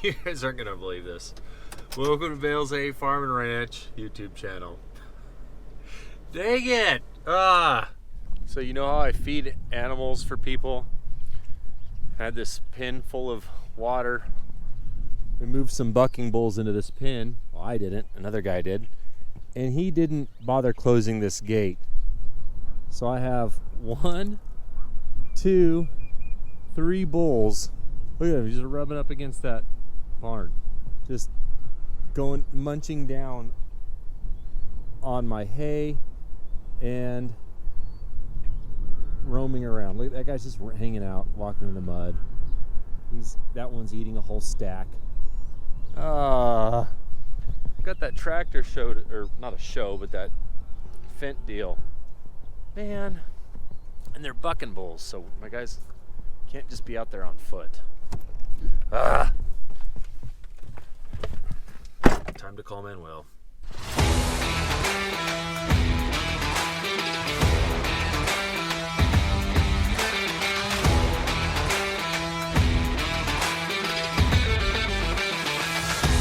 You guys aren't gonna believe this. Welcome to Bales A Farm and Ranch YouTube channel. Dang it! So you know how I feed animals for people? I had this pen full of water. We moved some bucking bulls into this pen. Well, I didn't, another guy did. And he didn't bother closing this gate. So I have 1, 2, 3 bulls. Look at him, he's just rubbing up against that barn. Just going, munching down on my hay and roaming around. Look, that guy's just hanging out, walking in the mud. That one's eating a whole stack. Got that tractor show, or not a show, but that Fendt deal. Man, and they're bucking bulls, so my guys can't just be out there on foot. Time to call Manuel.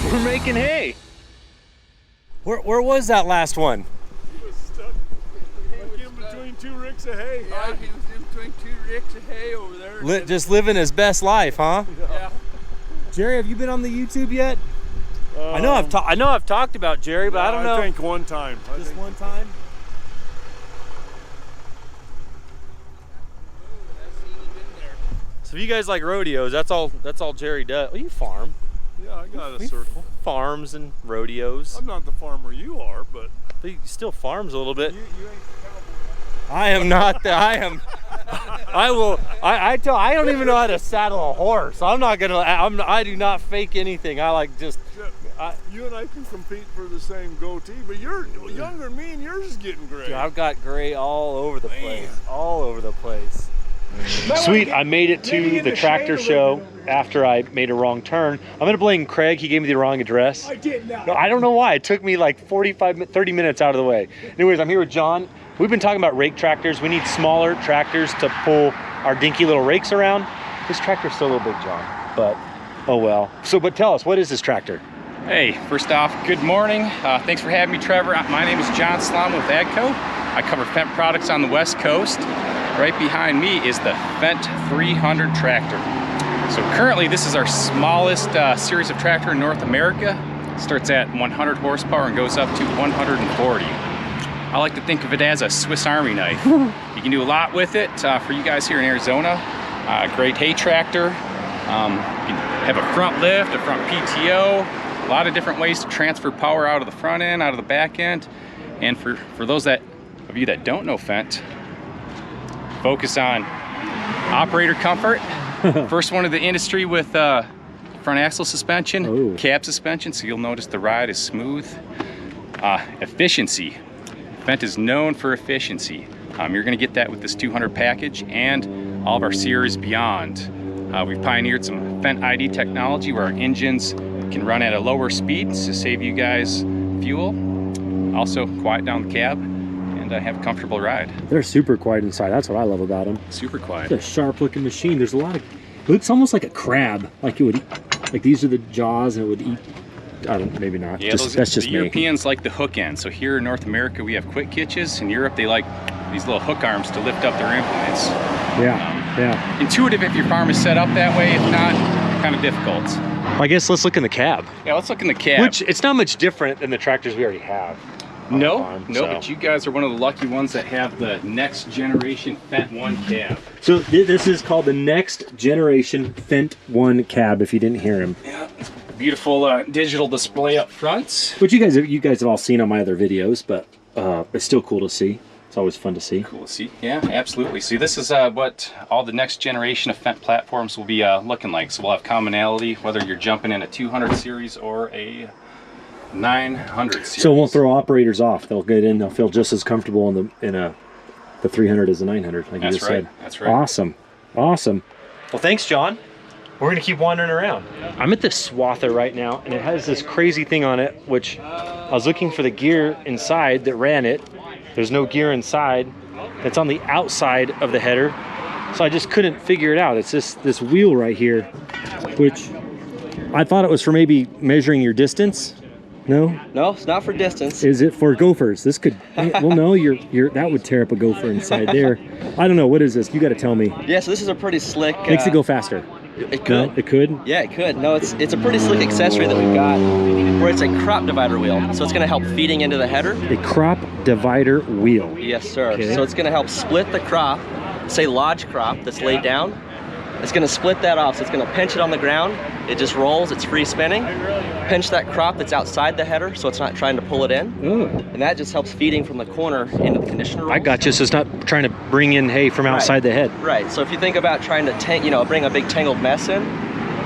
We're making hay. Where was that last one? He was stuck like in between 2 ricks of hay. Yeah, he was in between 2 ricks of hay over there. Just living his best life, huh? Yeah. Jerry, have you been on the YouTube yet? I know I've talked about Jerry, but yeah, I don't know. I think one time. Just one time? So if you guys like rodeos, that's all Jerry does. Oh, you farm. Yeah, I got a circle. Farms and rodeos. I'm not the farmer you are, but he still farms a little bit. you ain't the cowboy. I am not the, I don't even know how to saddle a horse. I do not fake anything. I like just. You and I can compete for the same goatee, but you're younger than me and yours is getting gray. Dude, I've got gray all over the place. All over the place. Sweet, I made it to the tractor show after I made a wrong turn. I'm gonna blame Craig, he gave me the wrong address. I did not. No, I don't know why, it took me like 30 minutes out of the way. Anyways, I'm here with John. We've been talking about rake tractors. We need smaller tractors to pull our dinky little rakes around. This tractor's still a little big, John, but oh well. But tell us, what is this tractor? Hey, first off, good morning. Thanks for having me, Trevor. My name is John Slom with AGCO. I cover Fendt products on the West Coast. Right behind me is the Fendt 300 tractor. So currently this is our smallest series of tractor in North America. Starts at 100 horsepower and goes up to 140. I like to think of it as a Swiss Army knife. You can do a lot with it. For you guys here in Arizona, great hay tractor. You can have a front lift, a front PTO, a lot of different ways to transfer power out of the front end, out of the back end. And for those of you that don't know Fendt, focus on operator comfort. First one of the industry with front axle suspension, cab suspension, so you'll notice the ride is smooth. Efficiency. Fendt is known for efficiency. You're going to get that with this 200 package and all of our series beyond. We've pioneered some Fendt ID technology where our engines can run at a lower speed to save you guys fuel. Also quiet down the cab and have a comfortable ride. They're super quiet inside. That's what I love about them. Super quiet. It's a sharp looking machine. There's a lot of, it looks almost like a crab. Like it would eat, like these are the jaws and it would eat, I don't, maybe not. Yeah, that's just the me. Europeans like the hook end. So here in North America, we have quick hitches. In Europe, they like these little hook arms to lift up their implements. Yeah. Intuitive if your farm is set up that way. If not, kind of difficult. I guess let's look in the cab. Yeah, let's look in the cab. Which, it's not much different than the tractors we already have. But you guys are one of the lucky ones that have the next generation Fendt 1 cab. So this is called the next generation Fendt 1 cab, if you didn't hear him. Yeah, beautiful digital display up front. Which you guys have all seen on my other videos, but it's still cool to see. It's always fun to see. Cool to see. Yeah, absolutely. See, this is what all the next generation of Fendt platforms will be looking like. So we'll have commonality, whether you're jumping in a 200 series or a 900 series. So it won't throw operators off. They'll get in. They'll feel just as comfortable in the 300 as the 900, like you just said. That's right. Awesome. Well, thanks, John. We're gonna keep wandering around. I'm at this Swather right now, and it has this crazy thing on it, which I was looking for the gear inside that ran it. There's no gear inside. It's on the outside of the header, so I just couldn't figure it out. It's this wheel right here, which I thought it was for maybe measuring your distance. No? No, it's not for distance. Is it for gophers? This could, well, no, that would tear up a gopher inside there. I don't know, what is this? You got to tell me. Yeah, so this is a pretty slick. Makes it go faster. It could. No, it could? Yeah, it could. No, it's a pretty slick accessory that we've got where it's a crop divider wheel. So it's going to help feeding into the header. A crop divider wheel. Yes, sir. Okay. So it's going to help split the crop, say lodge crop that's laid down. It's going to split that off. So it's going to pinch it on the ground. It just rolls. It's free spinning. Pinch that crop that's outside the header so it's not trying to pull it in. Oh. And that just helps feeding from the corner into the conditioner rolls. I got you. So it's not trying to bring in hay from outside the head. Right. So if you think about trying to bring a big tangled mess in,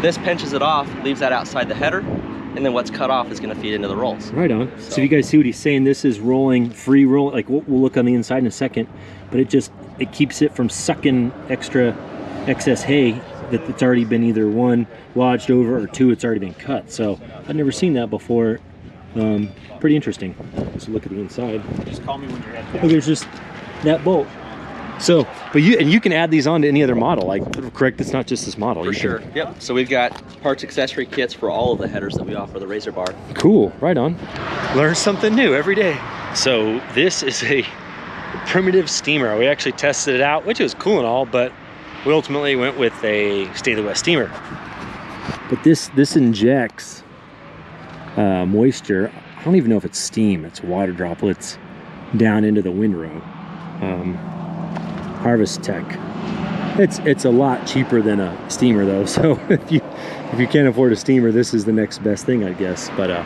this pinches it off, leaves that outside the header, and then what's cut off is going to feed into the rolls. Right on. So if you guys see what he's saying, this is rolling, free roll. Like we'll look on the inside in a second, but it keeps it from sucking excess hay that's already been either one lodged over or two it's already been cut. So I've never seen that before. Pretty interesting. Let's look at the inside. Just call me when you're ready. Look, there's just that bolt. So, but you can add these on to any other model. Like, correct? It's not just this model. For sure. Yep. So we've got parts accessory kits for all of the headers that we offer the Razor Bar. Cool. Right on. Learn something new every day. So this is a primitive steamer. We actually tested it out, which was cool and all, but we ultimately went with a State of the West steamer. But this injects moisture. I don't even know if it's steam. It's water droplets down into the windrow. Harvest Tech. It's a lot cheaper than a steamer though. So if you can't afford a steamer, this is the next best thing, I guess. But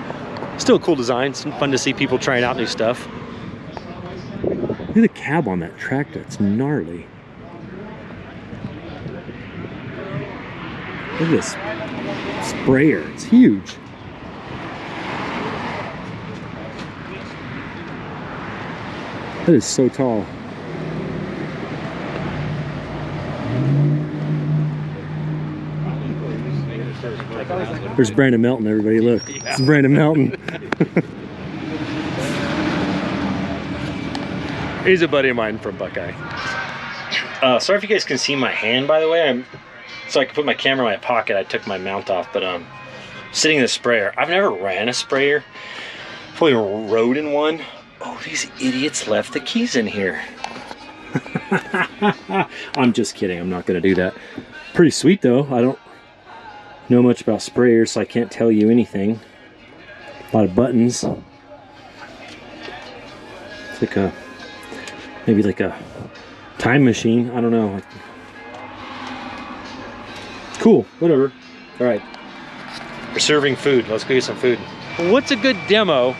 still a cool design. It's fun to see people trying out new stuff. Look at the cab on that tractor. It's gnarly. Look at this sprayer. It's huge. That is so tall. There's Brandon Melton, everybody. Look, it's Brandon Melton. He's a buddy of mine from Buckeye. Sorry if you guys can see my hand, by the way. So I can put my camera in my pocket. I took my mount off, but sitting in the sprayer. I've never ran a sprayer. Probably rode in one. Oh, these idiots left the keys in here. I'm just kidding. I'm not going to do that. Pretty sweet, though. I don't know much about sprayers, so I can't tell you anything. A lot of buttons. It's like maybe like a time machine. I don't know. Cool, whatever. All right. We're serving food. Let's go get some food. What's a good demo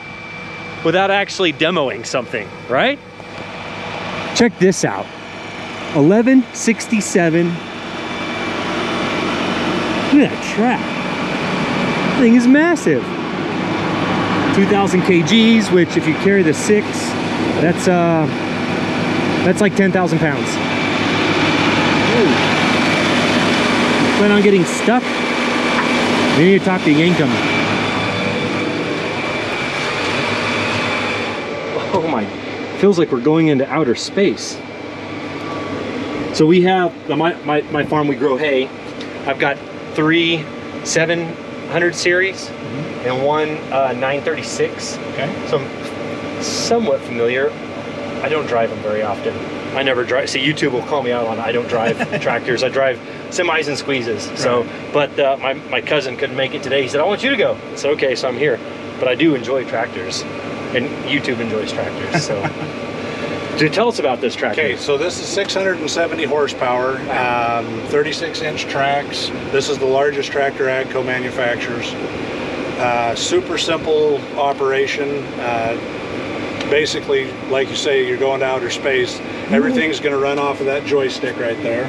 without actually demoing something, right? Check this out. 1167. Look at that track. That thing is massive. 2,000 kgs, which if you carry the 6, that's like 10,000 pounds. Ooh. Plan on getting stuck? We need to talk to Yankum. Oh my, feels like we're going into outer space. So we have, my farm, we grow hay. I've got 3 700 series and one 936. Okay. So I'm somewhat familiar. I don't drive them very often. I never drive. See, YouTube will call me out on I don't drive tractors. I drive semis and squeezes. Right. So, but my cousin couldn't make it today. He said, I want you to go. I said, okay, so I'm here. But I do enjoy tractors, and YouTube enjoys tractors. So, so tell us about this tractor. Okay, so this is 670 horsepower, 36-inch tracks. This is the largest tractor AGCO manufactures. Super simple operation. Basically, like you say, you're going to outer space. Everything's going to run off of that joystick right there.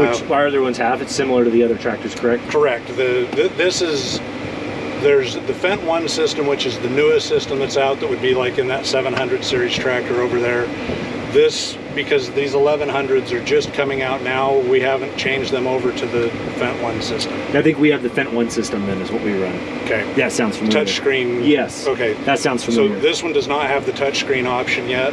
Which our other ones have. It's similar to the other tractors, correct? Correct. There's the Fendt 1 system, which is the newest system that's out, that would be like in that 700 series tractor over there. This, because these 1100s are just coming out now, we haven't changed them over to the Fendt 1 system. I think we have the Fendt 1 system then is what we run. Okay. That sounds familiar. Touchscreen. Yes. Okay. That sounds familiar. So this one does not have the touchscreen option yet.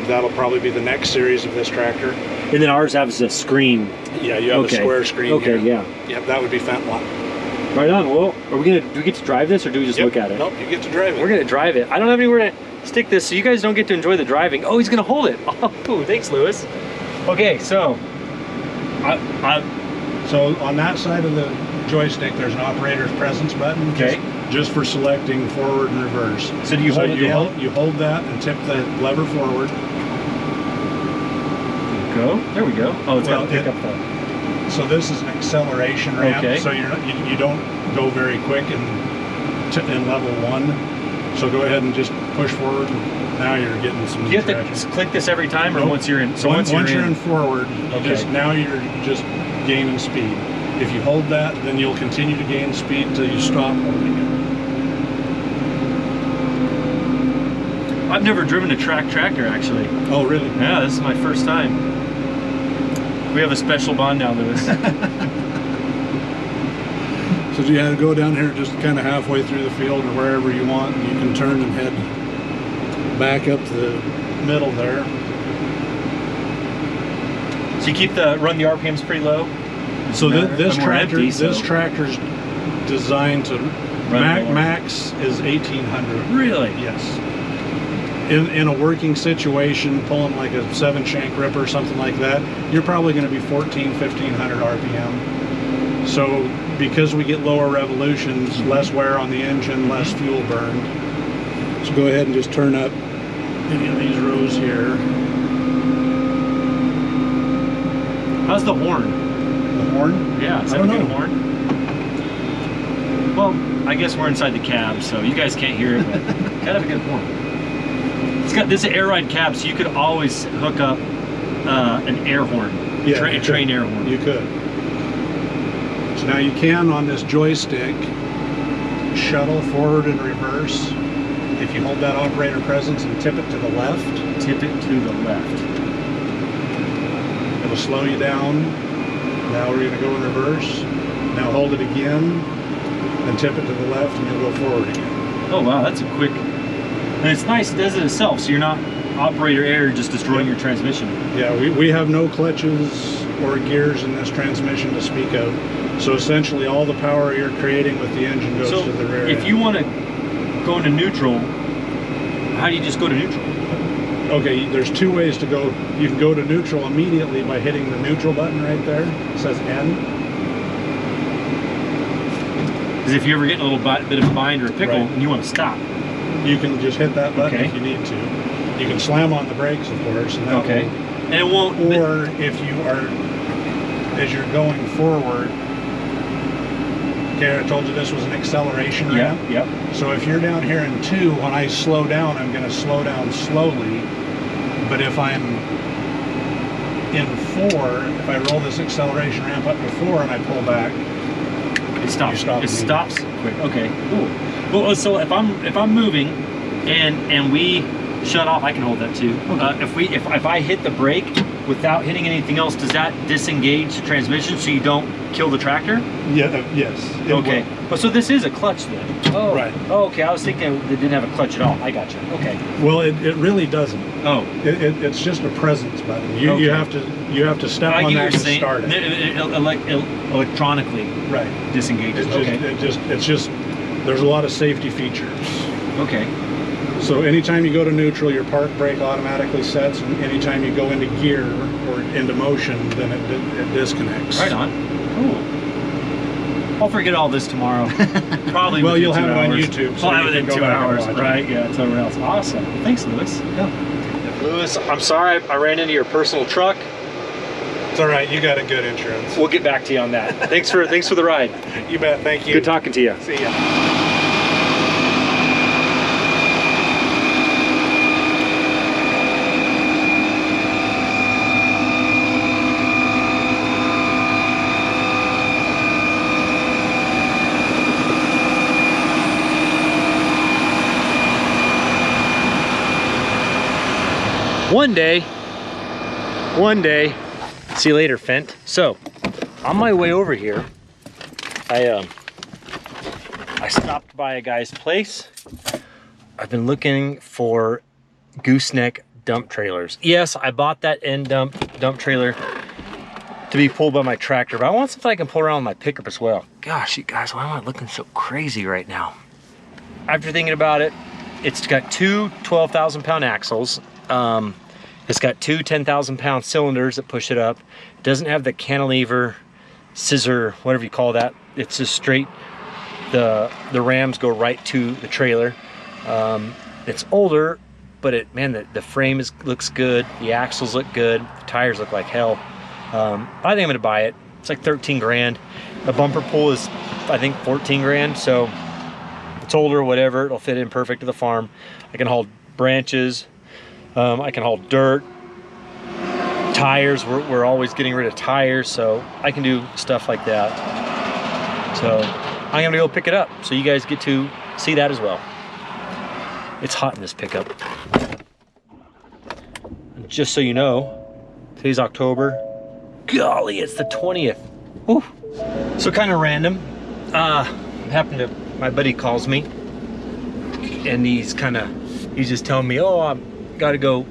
That'll probably be the next series of this tractor. And then ours has a screen. Yeah, you have a square screen. Okay, here. yeah. Yep, that would be Fendt 1. Right on. Well, do we get to drive this, or do we just look at it? Nope, you get to drive it. We're gonna drive it. I don't have anywhere to stick this, so you guys don't get to enjoy the driving. Oh, he's gonna hold it. Oh, thanks, Lewis. Okay, so So on that side of the joystick, there's an operator's presence button. Okay. Just for selecting forward and reverse. So do you hold it down? You hold that and tip the lever forward. Go. There we go. Oh, it's got to pick up the. So this is an acceleration ramp. Okay. So you don't go very quick in level 1. So go ahead and just push forward. Now you're getting some. Do you have to click this every time, or nope. once you're in? So once you're in forward, okay. now you're just gaining speed. If you hold that, then you'll continue to gain speed until you stop holding it. I've never driven a tractor actually. Oh, really? Yeah, this is my first time. We have a special bond now, Lewis. So you had to go down here just kind of halfway through the field or wherever you want, and you can turn and head back up to the middle there. So you keep run the RPMs pretty low. So this tractor's designed to max is 1800. Really? Yes. In a working situation, pulling like a 7-shank ripper or something like that, you're probably going to be 1500 RPM. So because we get lower revolutions, less wear on the engine, less fuel burned. So go ahead and just turn up any of these rows here. How's the horn? The horn? Yeah, is that a good horn? Well, I guess we're inside the cab, so you guys can't hear it, but gotta have a good horn. This is an air ride cab, so you could always hook up an air horn, a train air horn. You could. So now you can, on this joystick, shuttle forward and reverse. If you hold that operator presence and tip it to the left. Tip it to the left. It'll slow you down. Now we're going to go in reverse. Now hold it again, then tip it to the left, and you'll go forward again. Oh wow, that's a quick. And it's nice, it does it itself, so you're not operator error just destroying your transmission. Yeah, we have no clutches or gears in this transmission to speak of. So essentially all the power you're creating with the engine goes to the rear if end. you want to go into neutral, how do you just go to neutral? Okay, there's 2 ways to go. You can go to neutral immediately by hitting the neutral button right there. It says N. Because if you ever get in a little bit of a bind or a pickle and you want to stop, you can just hit that button if you need to. You can slam on the brakes, of course. And and it won't. Or if you are, as you're going forward, okay, I told you this was an acceleration ramp. Yep. So if you're down here in 2, when I slow down, I'm going to slow down slowly. But if I'm in 4, if I roll this acceleration ramp up to 4 and I pull back, it stops. It stops quick. Okay. Cool. Well, so if I'm moving, and we shut off, I can hold that too. Okay. If I hit the brake without hitting anything else, does that disengage the transmission so you don't kill the tractor? Yeah. Yes. Okay. Well, so this is a clutch then. Oh. Right. Oh, okay. I was thinking it didn't have a clutch at all. I got you. Okay. Well, it really doesn't. Oh. It's just a presence button. You have to step on that and start it. Electronically. Right. Disengages. It's just there's a lot of safety features. Okay. So anytime you go to neutral, your park brake automatically sets, and anytime you go into gear or into motion, then it disconnects. Right on. Cool. I'll forget all this tomorrow. Probably. Well, you'll have it hours. on YouTube. So I'll have it in 2 hours. Right? Yeah, it's over else. Awesome. Thanks, Lewis. Yeah. Lewis, I'm sorry I ran into your personal truck. It's all right. You got a good insurance. We'll get back to you on that. Thanks for the ride. You bet. Thank you. Good talking to you. See ya. One day, see you later, Fendt. So, on my way over here, I stopped by a guy's place. I've been looking for gooseneck dump trailers. Yes, I bought that end dump trailer to be pulled by my tractor, but I want something I can pull around with my pickup as well. Gosh, you guys, why am I looking so crazy right now? After thinking about it, it's got two 12,000-pound axles. It's got two 10,000-pound cylinders that push it up. It doesn't have the cantilever, scissor, whatever you call that. It's just straight. The rams go right to the trailer. It's older, but man, the frame looks good. The axles look good. The tires look like hell. I think I'm gonna buy it. It's like 13 grand. The bumper pull is, I think, 14 grand. So it's older, whatever. It'll fit in perfect to the farm. I can haul branches. I can haul dirt. Tires. We're always getting rid of tires, so I can do stuff like that. So I'm gonna go pick it up, so you guys get to see that as well. It's hot in this pickup. And just so you know, today's October. Golly, it's the 20th. Whew. So kind of random. My buddy calls me, and he's just telling me, oh, I've got to go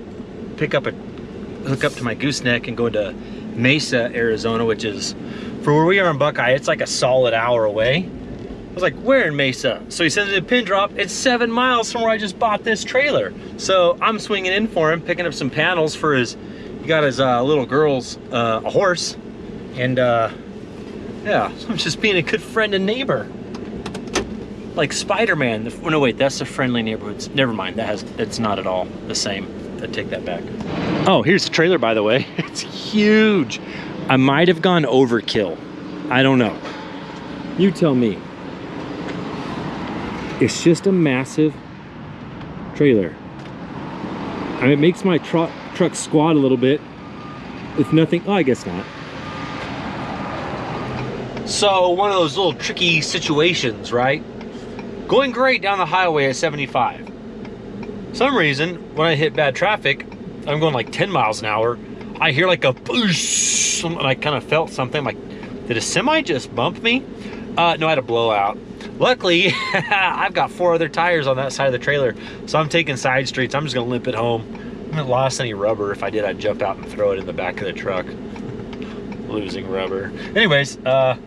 hook up to my gooseneck and go to Mesa, Arizona, which is, for where we are in Buckeye, it's like a solid hour away. I was like, where in Mesa? So he sends me a pin drop. It's 7 miles from where I just bought this trailer. So I'm swinging in for him, picking up some panels for he got his little girl's a horse. And yeah, so I'm just being a good friend and neighbor. Like Spider-Man. No, wait, that's the Friendly Neighborhoods. Never mind, it's not at all the same. I take that back. Oh, here's the trailer, by the way. It's huge. I might have gone overkill. I don't know. You tell me. It's just a massive trailer. I mean, it makes my truck squat a little bit with nothing. Oh, I guess not. So one of those little tricky situations, right? Going great down the highway at 75. For some reason, when I hit bad traffic, I'm going like 10 miles an hour. I hear like a boosh, and I kind of felt something. I'm like, did a semi just bump me? No, I had a blowout. Luckily, I've got 4 other tires on that side of the trailer, so I'm taking side streets. I'm just gonna limp it home. I haven't lost any rubber. If I did, I'd jump out and throw it in the back of the truck. Losing rubber. Anyways, so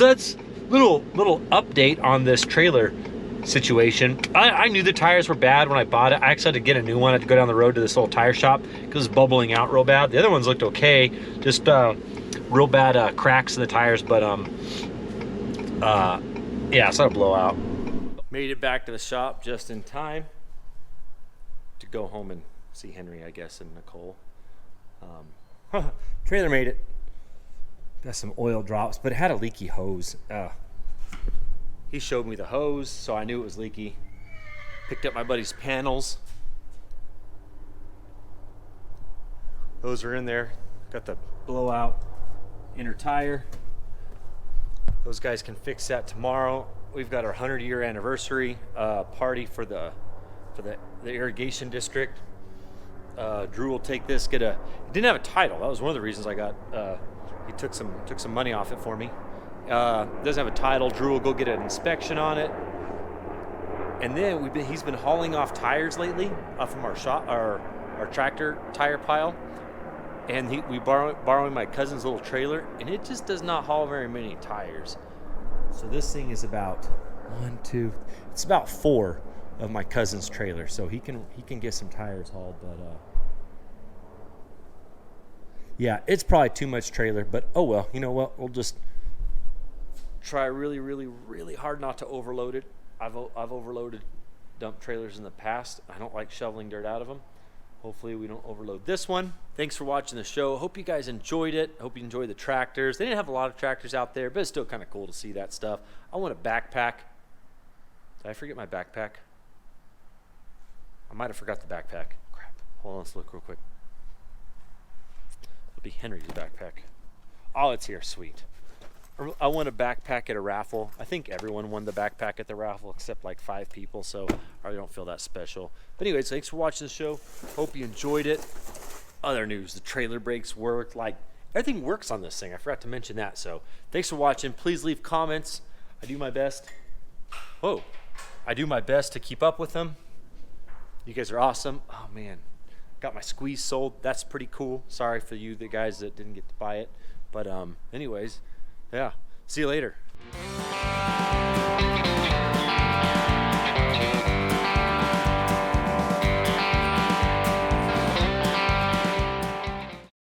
that's little update on this trailer situation. I knew the tires were bad when I bought it. I actually had to get a new one. I had to go down the road to this little tire shop because it's bubbling out real bad. The other ones looked okay, just real bad cracks in the tires, but yeah, it's not a blowout. Made it back to the shop just in time to go home and see Henry, I guess, and Nicole. Trailer made it. Got some oil drops, but it had a leaky hose. He showed me the hose, so I knew it was leaky. Picked up my buddy's panels. Those are in there. Got the blowout inner tire. Those guys can fix that tomorrow. We've got our 100-year anniversary party for the irrigation district. Drew will take this. It didn't have a title. That was one of the reasons I got. He took some money off it for me. Doesn't have a title. Drew will go get an inspection on it. And then he's been hauling off tires lately from our tractor tire pile. And we borrowing my cousin's little trailer, and it just does not haul very many tires. So this thing is about it's about 4 of my cousin's trailer. So he can get some tires hauled, but yeah, it's probably too much trailer, but oh well. You know what? We'll just try really, really, really hard not to overload it. I've overloaded dump trailers in the past. I don't like shoveling dirt out of them. Hopefully we don't overload this one. Thanks for watching the show. Hope you guys enjoyed it. Hope you enjoyed the tractors. They didn't have a lot of tractors out there, but it's still kind of cool to see that stuff. I want a backpack. Did I forget my backpack? I might have forgot the backpack. Crap. Hold on, let's look real quick. It'll be Henry's backpack. Oh, it's here. Sweet. I won a backpack at a raffle. I think everyone won the backpack at the raffle except like 5 people, so I really don't feel that special. But anyways, thanks for watching the show. Hope you enjoyed it. Other news, the trailer brakes worked. Like, everything works on this thing. I forgot to mention that. So thanks for watching. Please leave comments. I do my best. I do my best to keep up with them. You guys are awesome. Oh man, got my squeeze sold. That's pretty cool. Sorry for you, the guys that didn't get to buy it. But anyways, yeah, see you later.